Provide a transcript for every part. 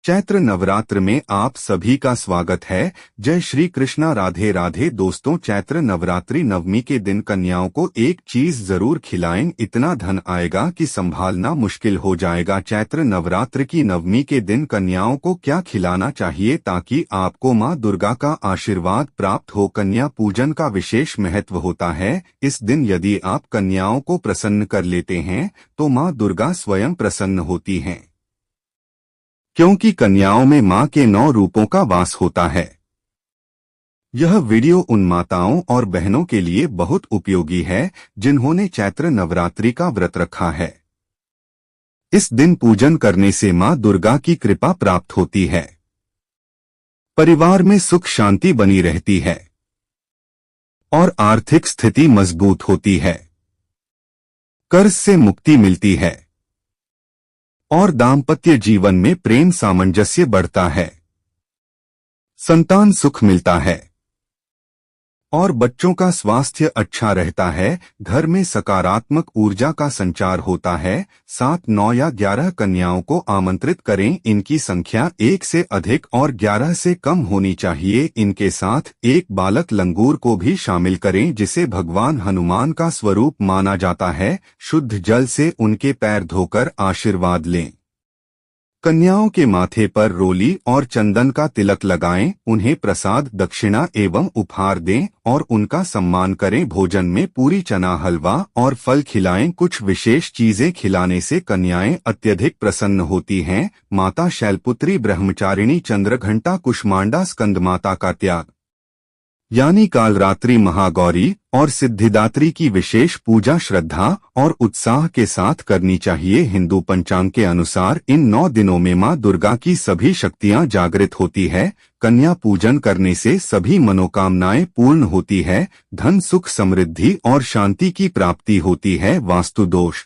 चैत्र नवरात्र में आप सभी का स्वागत है। जय श्री कृष्णा, राधे राधे। दोस्तों, चैत्र नवरात्रि नवमी के दिन कन्याओं को एक चीज जरूर खिलाएं, इतना धन आएगा कि संभालना मुश्किल हो जाएगा। चैत्र नवरात्र की नवमी के दिन कन्याओं को क्या खिलाना चाहिए ताकि आपको मां दुर्गा का आशीर्वाद प्राप्त हो? कन्या पूजन का विशेष महत्व होता है। इस दिन यदि आप कन्याओं को प्रसन्न कर लेते हैं तो मां दुर्गा स्वयं प्रसन्न होती हैं, क्योंकि कन्याओं में मां के 9 रूपों का वास होता है। यह वीडियो उन माताओं और बहनों के लिए बहुत उपयोगी है जिन्होंने चैत्र नवरात्रि का व्रत रखा है। इस दिन पूजन करने से मां दुर्गा की कृपा प्राप्त होती है, परिवार में सुख शांति बनी रहती है और आर्थिक स्थिति मजबूत होती है। कर्ज से मुक्ति मिलती है और दाम्पत्य जीवन में प्रेम सामंजस्य बढ़ता है। संतान सुख मिलता है और बच्चों का स्वास्थ्य अच्छा रहता है। घर में सकारात्मक ऊर्जा का संचार होता है। 7, 9 या 11 कन्याओं को आमंत्रित करें। इनकी संख्या 1 से अधिक और 11 से कम होनी चाहिए। इनके साथ एक बालक लंगूर को भी शामिल करें, जिसे भगवान हनुमान का स्वरूप माना जाता है। शुद्ध जल से उनके पैर धोकर आशीर्वाद लें। कन्याओं के माथे पर रोली और चंदन का तिलक लगाएं, उन्हें प्रसाद, दक्षिणा एवं उपहार दें और उनका सम्मान करें। भोजन में पूरी, चना, हलवा और फल खिलाएं। कुछ विशेष चीजें खिलाने से कन्याएं अत्यधिक प्रसन्न होती हैं। माता शैलपुत्री, ब्रह्मचारिणी, चंद्रघंटा, कुष्मांडा, स्कंदमाता का त्याग यानी कालरात्रि, महागौरी और सिद्धिदात्री की विशेष पूजा श्रद्धा और उत्साह के साथ करनी चाहिए। हिंदू पंचांग के अनुसार इन 9 दिनों में मां दुर्गा की सभी शक्तियां जागृत होती है। कन्या पूजन करने से सभी मनोकामनाएं पूर्ण होती है। धन, सुख, समृद्धि और शांति की प्राप्ति होती है। वास्तु दोष,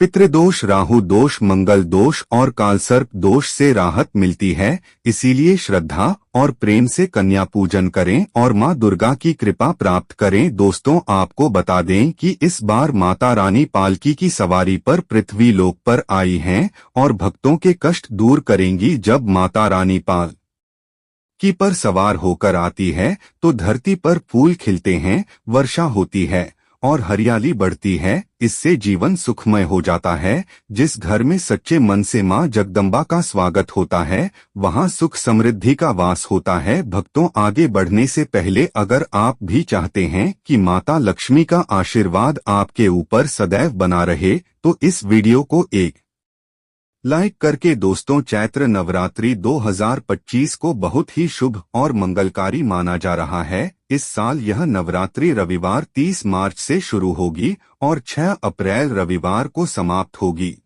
पितृदोष, राहु दोष, मंगल दोष और कालसर्प दोष से राहत मिलती है। इसीलिए श्रद्धा और प्रेम से कन्या पूजन करें और मां दुर्गा की कृपा प्राप्त करें। दोस्तों, आपको बता दें कि इस बार माता रानी पालकी की सवारी पर पृथ्वी लोक पर आई हैं और भक्तों के कष्ट दूर करेंगी। जब माता रानी पालकी पर सवार होकर आती है तो धरती पर फूल खिलते हैं, वर्षा होती है और हरियाली बढ़ती है। इससे जीवन सुखमय हो जाता है। जिस घर में सच्चे मन से मां जगदम्बा का स्वागत होता है, वहां सुख समृद्धि का वास होता है। भक्तों, आगे बढ़ने से पहले अगर आप भी चाहते हैं कि माता लक्ष्मी का आशीर्वाद आपके ऊपर सदैव बना रहे तो इस वीडियो को एक लाइक करके दोस्तों, चैत्र नवरात्रि 2025 को बहुत ही शुभ और मंगलकारी माना जा रहा है। इस साल यह नवरात्रि रविवार 30 मार्च से शुरू होगी और 6 अप्रैल रविवार को समाप्त होगी।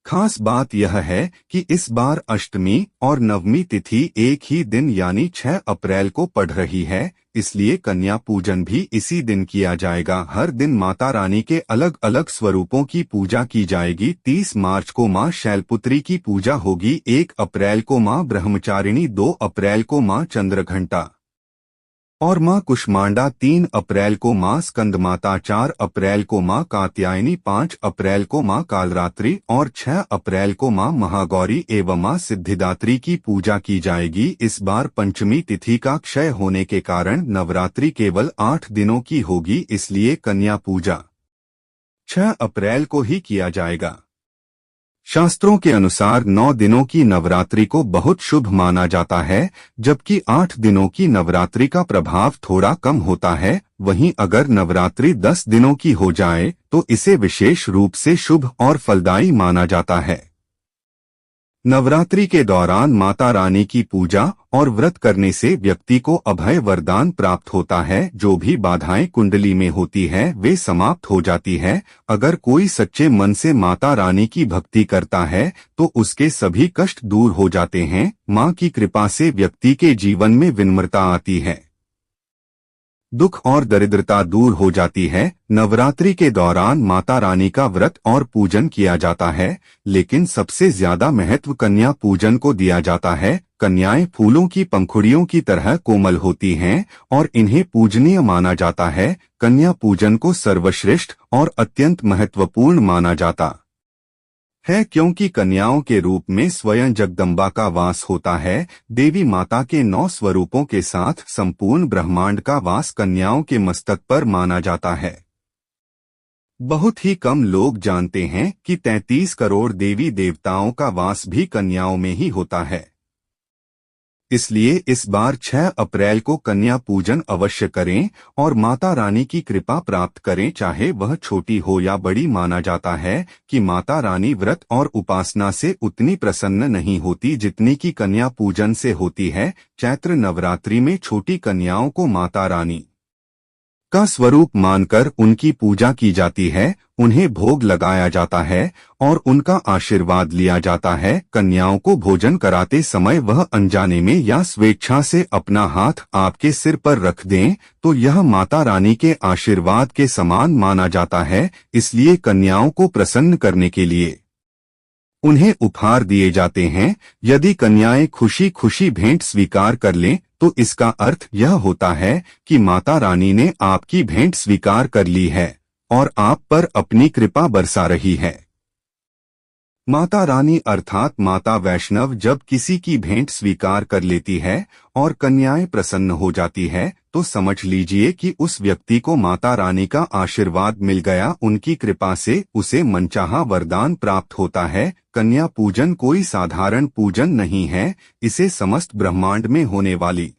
खास बात यह है कि इस बार अष्टमी और नवमी तिथि एक ही दिन यानी 6 अप्रैल को पड़ रही है, इसलिए कन्या पूजन भी इसी दिन किया जाएगा। हर दिन माता रानी के अलग अलग स्वरूपों की पूजा की जाएगी। 30 मार्च को मां शैलपुत्री की पूजा होगी, 1 अप्रैल को मां ब्रह्मचारिणी, 2 अप्रैल को मां चंद्रघंटा और मां कुष्मांडा, 3 अप्रैल को मां स्कंदमाता, 4 अप्रैल को मां कात्यायनी, 5 अप्रैल को मां कालरात्रि और 6 अप्रैल को मां महागौरी एवं मां सिद्धिदात्री की पूजा की जाएगी। इस बार पंचमी तिथि का क्षय होने के कारण नवरात्रि केवल 8 दिनों की होगी, इसलिए कन्या पूजा 6 अप्रैल को ही किया जाएगा। शास्त्रों के अनुसार 9 दिनों की नवरात्रि को बहुत शुभ माना जाता है, जबकि 8 दिनों की नवरात्रि का प्रभाव थोड़ा कम होता है। वहीं अगर नवरात्रि 10 दिनों की हो जाए तो इसे विशेष रूप से शुभ और फलदायी माना जाता है। नवरात्रि के दौरान माता रानी की पूजा और व्रत करने से व्यक्ति को अभय वरदान प्राप्त होता है। जो भी बाधाएं कुंडली में होती है वे समाप्त हो जाती है। अगर कोई सच्चे मन से माता रानी की भक्ति करता है तो उसके सभी कष्ट दूर हो जाते हैं। मां की कृपा से व्यक्ति के जीवन में विनम्रता आती है, दुख और दरिद्रता दूर हो जाती है। नवरात्रि के दौरान माता रानी का व्रत और पूजन किया जाता है, लेकिन सबसे ज्यादा महत्व कन्या पूजन को दिया जाता है। कन्याएं फूलों की पंखुड़ियों की तरह कोमल होती हैं और इन्हें पूजनीय माना जाता है। कन्या पूजन को सर्वश्रेष्ठ और अत्यंत महत्वपूर्ण माना जाता है, क्योंकि कन्याओं के रूप में स्वयं जगदम्बा का वास होता है। देवी माता के 9 स्वरूपों के साथ संपूर्ण ब्रह्मांड का वास कन्याओं के मस्तक पर माना जाता है। बहुत ही कम लोग जानते हैं कि 33 करोड़ देवी देवताओं का वास भी कन्याओं में ही होता है। इसलिए इस बार 6 अप्रैल को कन्या पूजन अवश्य करें और माता रानी की कृपा प्राप्त करें, चाहे वह छोटी हो या बड़ी। माना जाता है कि माता रानी व्रत और उपासना से उतनी प्रसन्न नहीं होती जितनी कि कन्या पूजन से होती है। चैत्र नवरात्रि में छोटी कन्याओं को माता रानी का स्वरूप मानकर उनकी पूजा की जाती है, उन्हें भोग लगाया जाता है और उनका आशीर्वाद लिया जाता है। कन्याओं को भोजन कराते समय वह अनजाने में या स्वेच्छा से अपना हाथ आपके सिर पर रख दें तो यह माता रानी के आशीर्वाद के समान माना जाता है। इसलिए कन्याओं को प्रसन्न करने के लिए उन्हें उपहार दिए जाते हैं। यदि कन्याएं खुशी खुशी भेंट स्वीकार कर लें तो इसका अर्थ यह होता है कि माता रानी ने आपकी भेंट स्वीकार कर ली है और आप पर अपनी कृपा बरसा रही है। माता रानी अर्थात माता वैष्णव जब किसी की भेंट स्वीकार कर लेती है और कन्याएं प्रसन्न हो जाती है तो समझ लीजिए कि उस व्यक्ति को माता रानी का आशीर्वाद मिल गया। उनकी कृपा से उसे मनचाहा वरदान प्राप्त होता है। कन्या पूजन कोई साधारण पूजन नहीं है, इसे समस्त ब्रह्मांड में होने वाली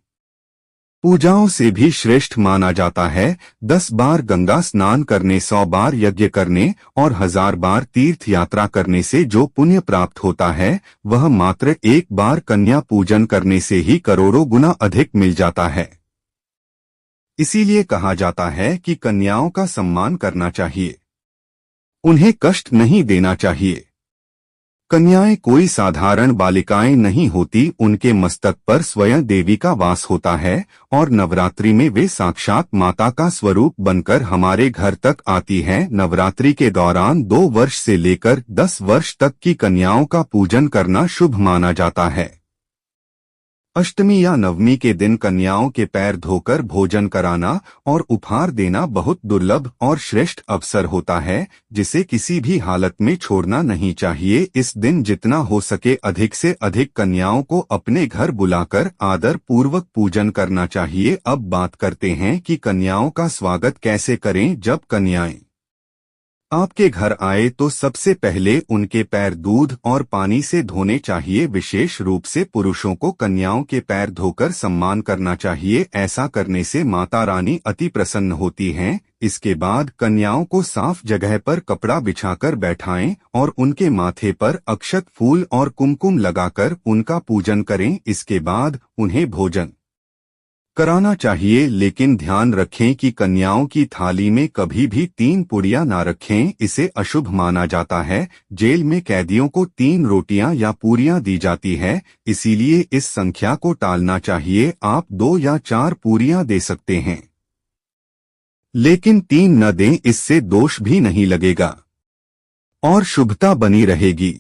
पूजाओं से भी श्रेष्ठ माना जाता है। 10 बार गंगा स्नान करने, 100 बार यज्ञ करने और 1000 बार तीर्थ यात्रा करने से जो पुण्य प्राप्त होता है वह मात्र एक बार कन्या पूजन करने से ही करोड़ों गुना अधिक मिल जाता है। इसीलिए कहा जाता है कि कन्याओं का सम्मान करना चाहिए, उन्हें कष्ट नहीं देना चाहिए। कन्याएं कोई साधारण बालिकाएं नहीं होती, उनके मस्तक पर स्वयं देवी का वास होता है और नवरात्रि में वे साक्षात माता का स्वरूप बनकर हमारे घर तक आती हैं। नवरात्रि के दौरान 2 वर्ष से लेकर 10 वर्ष तक की कन्याओं का पूजन करना शुभ माना जाता है। अष्टमी या नवमी के दिन कन्याओं के पैर धोकर भोजन कराना और उपहार देना बहुत दुर्लभ और श्रेष्ठ अवसर होता है, जिसे किसी भी हालत में छोड़ना नहीं चाहिए। इस दिन जितना हो सके अधिक से अधिक कन्याओं को अपने घर बुलाकर आदर पूर्वक पूजन करना चाहिए। अब बात करते हैं कि कन्याओं का स्वागत कैसे करें। जब कन्याएं आपके घर आए तो सबसे पहले उनके पैर दूध और पानी से धोने चाहिए। विशेष रूप से पुरुषों को कन्याओं के पैर धोकर सम्मान करना चाहिए। ऐसा करने से माता रानी अति प्रसन्न होती हैं। इसके बाद कन्याओं को साफ जगह पर कपड़ा बिछाकर बैठाएं और उनके माथे पर अक्षत, फूल और कुमकुम लगाकर उनका पूजन करें। इसके बाद उन्हें भोजन कराना चाहिए, लेकिन ध्यान रखें कि कन्याओं की थाली में कभी भी 3 पुड़ियां ना रखें, इसे अशुभ माना जाता है। जेल में कैदियों को 3 रोटियां या पूरियां दी जाती है, इसीलिए इस संख्या को टालना चाहिए। आप 2 या 4 पूरियां दे सकते हैं, लेकिन 3 न दें, इससे दोष भी नहीं लगेगा और शुभता बनी रहेगी।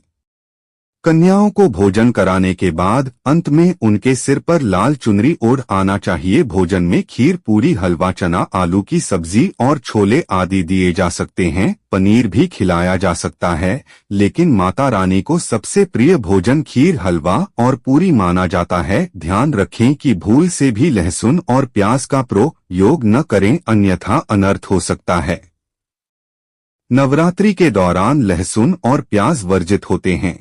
कन्याओं को भोजन कराने के बाद अंत में उनके सिर पर लाल चुनरी ओढ़ आना चाहिए। भोजन में खीर, पूरी, हलवा, चना, आलू की सब्जी और छोले आदि दिए जा सकते हैं। पनीर भी खिलाया जा सकता है, लेकिन माता रानी को सबसे प्रिय भोजन खीर, हलवा और पूरी माना जाता है। ध्यान रखें कि भूल से भी लहसुन और प्याज का प्रयोग न करें, अन्यथा अनर्थ हो सकता है। नवरात्रि के दौरान लहसुन और प्याज वर्जित होते हैं,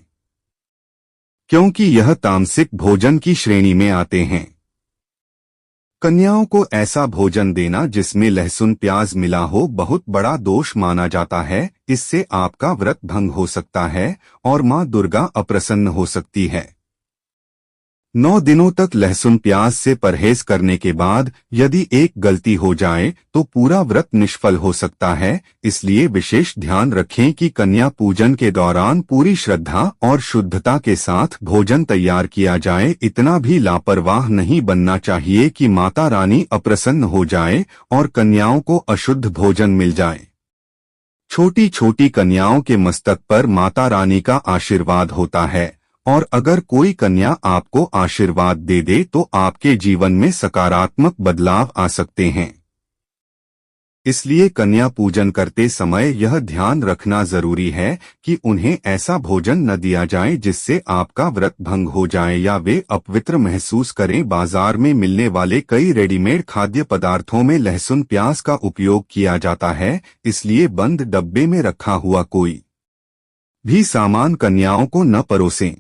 क्योंकि यह तामसिक भोजन की श्रेणी में आते हैं। कन्याओं को ऐसा भोजन देना जिसमें लहसुन प्याज मिला हो बहुत बड़ा दोष माना जाता है। इससे आपका व्रत भंग हो सकता है और मां दुर्गा अप्रसन्न हो सकती है। 9 दिनों तक लहसुन प्याज से परहेज करने के बाद यदि एक गलती हो जाए तो पूरा व्रत निष्फल हो सकता है। इसलिए विशेष ध्यान रखें कि कन्या पूजन के दौरान पूरी श्रद्धा और शुद्धता के साथ भोजन तैयार किया जाए। इतना भी लापरवाह नहीं बनना चाहिए कि माता रानी अप्रसन्न हो जाए और कन्याओं को अशुद्ध भोजन मिल जाए। छोटी छोटी कन्याओं के मस्तक पर माता रानी का आशीर्वाद होता है और अगर कोई कन्या आपको आशीर्वाद दे दे तो आपके जीवन में सकारात्मक बदलाव आ सकते हैं। इसलिए कन्या पूजन करते समय यह ध्यान रखना जरूरी है कि उन्हें ऐसा भोजन न दिया जाए जिससे आपका व्रत भंग हो जाए या वे अपवित्र महसूस करें। बाजार में मिलने वाले कई रेडीमेड खाद्य पदार्थों में लहसुन प्याज का उपयोग किया जाता है, इसलिए बंद डब्बे में रखा हुआ कोई भी सामान कन्याओं को न परोसें।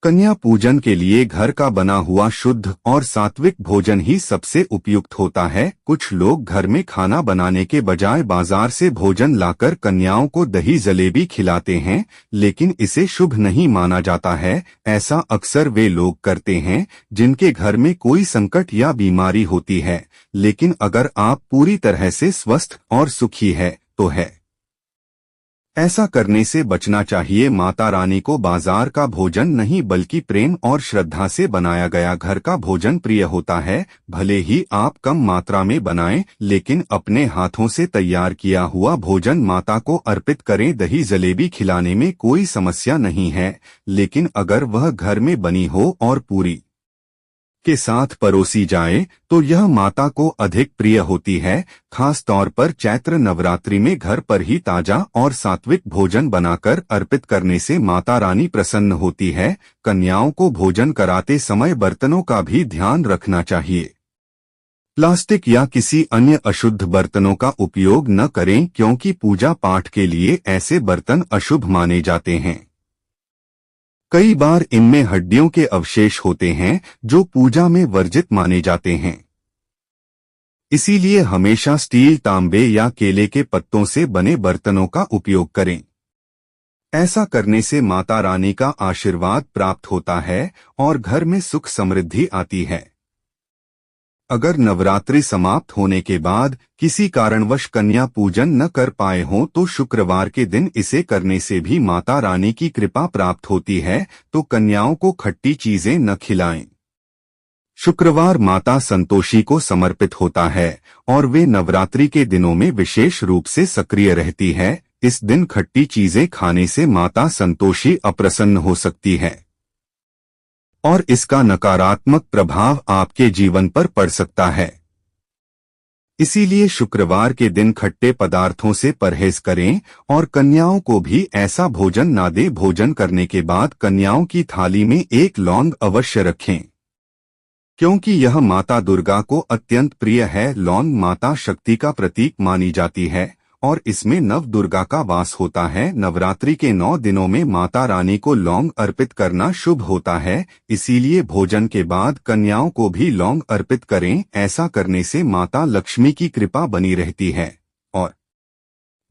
कन्या पूजन के लिए घर का बना हुआ शुद्ध और सात्विक भोजन ही सबसे उपयुक्त होता है। कुछ लोग घर में खाना बनाने के बजाय बाजार से भोजन लाकर कन्याओं को दही जलेबी खिलाते हैं, लेकिन इसे शुभ नहीं माना जाता है। ऐसा अक्सर वे लोग करते हैं जिनके घर में कोई संकट या बीमारी होती है, लेकिन अगर आप पूरी तरह से स्वस्थ और सुखी है तो है। ऐसा करने से बचना चाहिए। माता रानी को बाजार का भोजन नहीं बल्कि प्रेम और श्रद्धा से बनाया गया घर का भोजन प्रिय होता है। भले ही आप कम मात्रा में बनाएं, लेकिन अपने हाथों से तैयार किया हुआ भोजन माता को अर्पित करें। दही जलेबी खिलाने में कोई समस्या नहीं है, लेकिन अगर वह घर में बनी हो और पूरी के साथ परोसी जाए तो यह माता को अधिक प्रिय होती है। खास तौर पर चैत्र नवरात्रि में घर पर ही ताजा और सात्विक भोजन बनाकर अर्पित करने से माता रानी प्रसन्न होती है। कन्याओं को भोजन कराते समय बर्तनों का भी ध्यान रखना चाहिए। प्लास्टिक या किसी अन्य अशुद्ध बर्तनों का उपयोग न करें, क्योंकि पूजा पाठ के लिए ऐसे बर्तन अशुभ माने जाते हैं। कई बार इनमें हड्डियों के अवशेष होते हैं जो पूजा में वर्जित माने जाते हैं। इसीलिए हमेशा स्टील, तांबे या केले के पत्तों से बने बर्तनों का उपयोग करें। ऐसा करने से माता रानी का आशीर्वाद प्राप्त होता है और घर में सुख समृद्धि आती है। अगर नवरात्रि समाप्त होने के बाद किसी कारणवश कन्या पूजन न कर पाए हों तो शुक्रवार के दिन इसे करने से भी माता रानी की कृपा प्राप्त होती है। तो कन्याओं को खट्टी चीजें न खिलाएं। शुक्रवार माता संतोषी को समर्पित होता है और वे नवरात्रि के दिनों में विशेष रूप से सक्रिय रहती है। इस दिन खट्टी चीजें खाने से माता संतोषी अप्रसन्न हो सकती है और इसका नकारात्मक प्रभाव आपके जीवन पर पड़ सकता है। इसीलिए शुक्रवार के दिन खट्टे पदार्थों से परहेज करें और कन्याओं को भी ऐसा भोजन ना दें। भोजन करने के बाद कन्याओं की थाली में एक लौंग अवश्य रखें, क्योंकि यह माता दुर्गा को अत्यंत प्रिय है। लौंग माता शक्ति का प्रतीक मानी जाती है और इसमें नव दुर्गा का वास होता है। नवरात्रि के 9 दिनों में माता रानी को लौंग अर्पित करना शुभ होता है, इसीलिए भोजन के बाद कन्याओं को भी लौंग अर्पित करें। ऐसा करने से माता लक्ष्मी की कृपा बनी रहती है और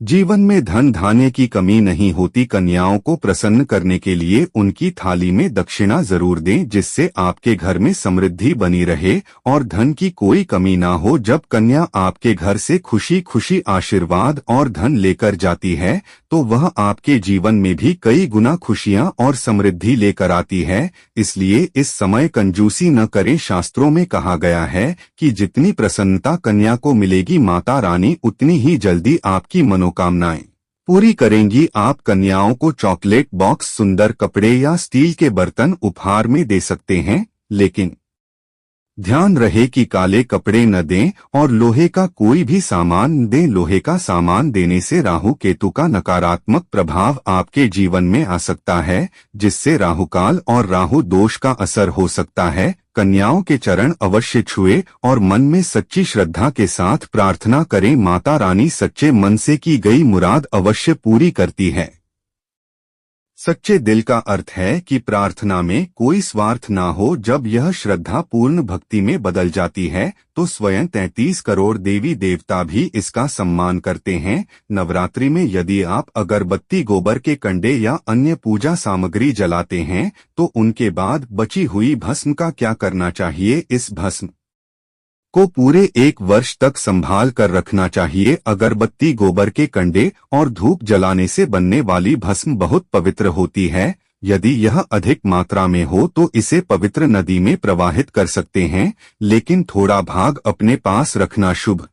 जीवन में धन धान्य की कमी नहीं होती। कन्याओं को प्रसन्न करने के लिए उनकी थाली में दक्षिणा जरूर दें, जिससे आपके घर में समृद्धि बनी रहे और धन की कोई कमी ना हो। जब कन्या आपके घर से खुशी खुशी आशीर्वाद और धन लेकर जाती है तो वह आपके जीवन में भी कई गुना खुशियां और समृद्धि लेकर आती है। इसलिए इस समय कंजूसी न करें। शास्त्रों में कहा गया है कि जितनी प्रसन्नता कन्या को मिलेगी, माता रानी उतनी ही जल्दी आपकी मनोकामनाएं पूरी करेंगी। आप कन्याओं को चॉकलेट बॉक्स, सुंदर कपड़े या स्टील के बर्तन उपहार में दे सकते हैं, लेकिन ध्यान रहे कि काले कपड़े न दें और लोहे का कोई भी सामान दें। लोहे का सामान देने से राहु केतु का नकारात्मक प्रभाव आपके जीवन में आ सकता है, जिससे राहुकाल और राहु दोष का असर हो सकता है। कन्याओं के चरण अवश्य छुए और मन में सच्ची श्रद्धा के साथ प्रार्थना करें। माता रानी सच्चे मन से की गई मुराद अवश्य पूरी करती है। सच्चे दिल का अर्थ है कि प्रार्थना में कोई स्वार्थ ना हो। जब यह श्रद्धा पूर्ण भक्ति में बदल जाती है तो स्वयं 33 करोड़ देवी देवता भी इसका सम्मान करते हैं। नवरात्रि में यदि आप अगरबत्ती, गोबर के कंडे या अन्य पूजा सामग्री जलाते हैं तो उनके बाद बची हुई भस्म का क्या करना चाहिए? इस भस्म को पूरे 1 वर्ष तक संभाल कर रखना चाहिए। अगरबत्ती, गोबर के कंडे और धूप जलाने से बनने वाली भस्म बहुत पवित्र होती है। यदि यह अधिक मात्रा में हो तो इसे पवित्र नदी में प्रवाहित कर सकते हैं, लेकिन थोड़ा भाग अपने पास रखना शुभ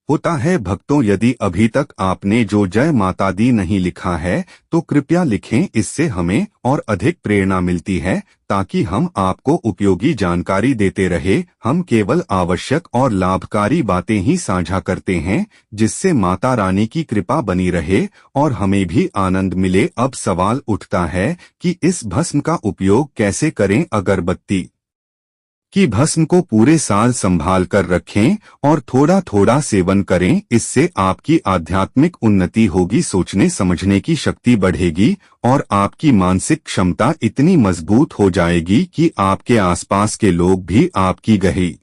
होता है। भक्तों, यदि अभी तक आपने जो जय माता दी नहीं लिखा है तो कृपया लिखें, इससे हमें और अधिक प्रेरणा मिलती है ताकि हम आपको उपयोगी जानकारी देते रहे। हम केवल आवश्यक और लाभकारी बातें ही साझा करते हैं जिससे माता रानी की कृपा बनी रहे और हमें भी आनंद मिले। अब सवाल उठता है कि इस भस्म का उपयोग कैसे करें। अगरबत्ती कि भस्म को पूरे साल संभाल कर रखें और थोड़ा थोड़ा सेवन करें। इससे आपकी आध्यात्मिक उन्नति होगी, सोचने समझने की शक्ति बढ़ेगी और आपकी मानसिक क्षमता इतनी मजबूत हो जाएगी कि आपके आसपास के लोग भी आपकी गहरी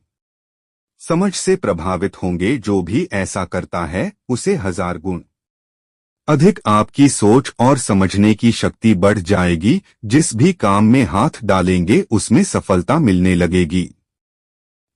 समझ से प्रभावित होंगे। जो भी ऐसा करता है उसे 1000 गुण अधिक आपकी सोच और समझने की शक्ति बढ़ जाएगी। जिस भी काम में हाथ डालेंगे उसमें सफलता मिलने लगेगी।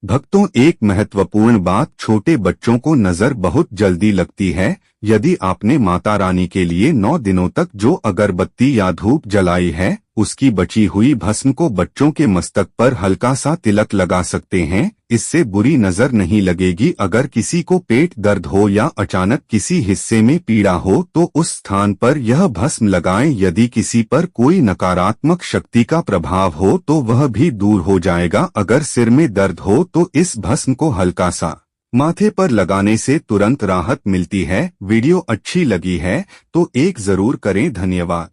भक्तों, एक महत्वपूर्ण बात, छोटे बच्चों को नजर बहुत जल्दी लगती है। यदि आपने माता रानी के लिए 9 दिनों तक जो अगरबत्ती या धूप जलाई है उसकी बची हुई भस्म को बच्चों के मस्तक पर हल्का सा तिलक लगा सकते हैं। इससे बुरी नजर नहीं लगेगी। अगर किसी को पेट दर्द हो या अचानक किसी हिस्से में पीड़ा हो तो उस स्थान पर यह भस्म लगाएं। यदि किसी पर कोई नकारात्मक शक्ति का प्रभाव हो तो वह भी दूर हो जाएगा। अगर सिर में दर्द हो तो इस भस्म को हल्का सा माथे पर लगाने से तुरंत राहत मिलती है। वीडियो अच्छी लगी है तो एक जरूर करें। धन्यवाद।